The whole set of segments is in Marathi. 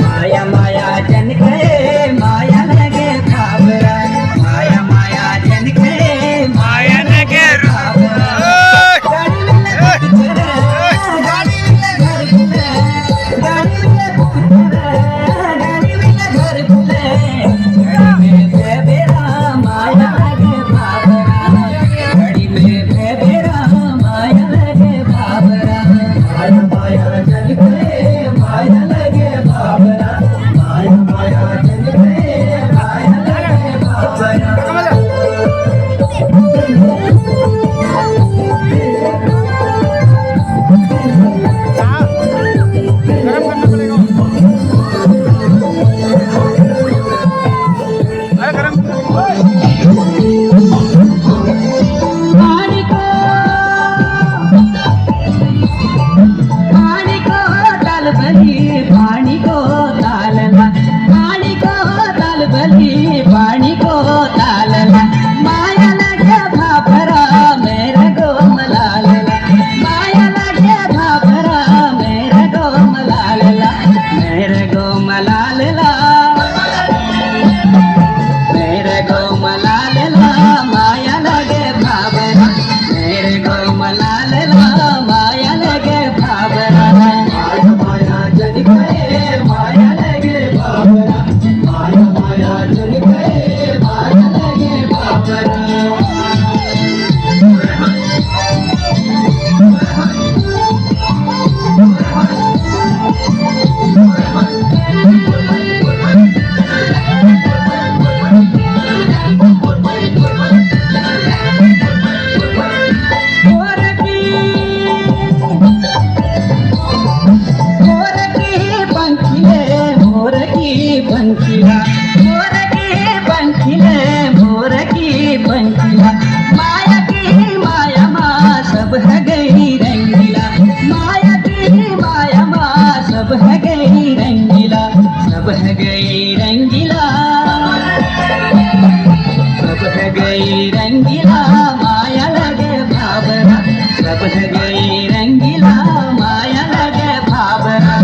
माया माया जन करे माया लगे भावरा माया माया जन करे माया लगे भावरा पानी को तालला माया लगे भाभरा मेरा गो मलालला माया लगे भाभरा मेरा गो मलालला मेरा गो मलालला मेरा गो मलालला माया लगे भाभरा मेरे गो मलालला माया लगे भाभरा माया माया जन करे माया लगे भाभरा माया माया जन करे माया लगे भाभरा पंखिला मोर की पंखिले मोर की पंखिला माया की माया माँ सब है गई रंगीला माया की माया माँ सब है गई रंगीला सब है गई रंगीला सब है गई रंगीला माया लगे भावरा सब है गई रंगीला माया लगे भावरा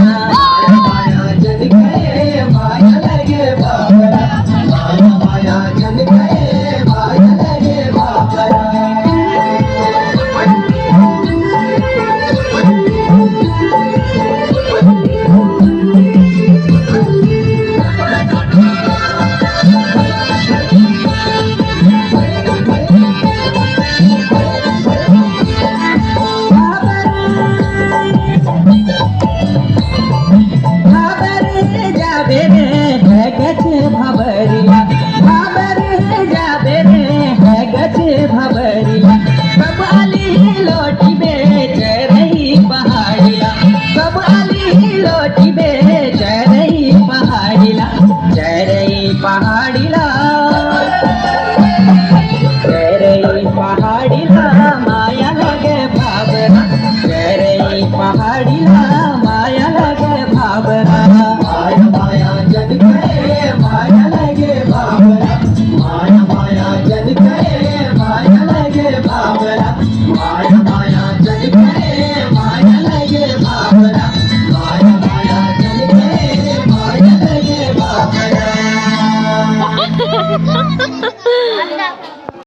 भवरिया भाबर जाबे रे है गच भवरिया कबाली लोटी बेच रही पहाड़िया कबाली लोटी बेच रही पहाड़िला जय रही पहाड़िला जय रही पहाड़िला माया लगे भावरा जय रही पहाड़िला माया लगे भावरा माया माया जन करे माया लगे भावरा माया माया जन करे माया लगे भावरा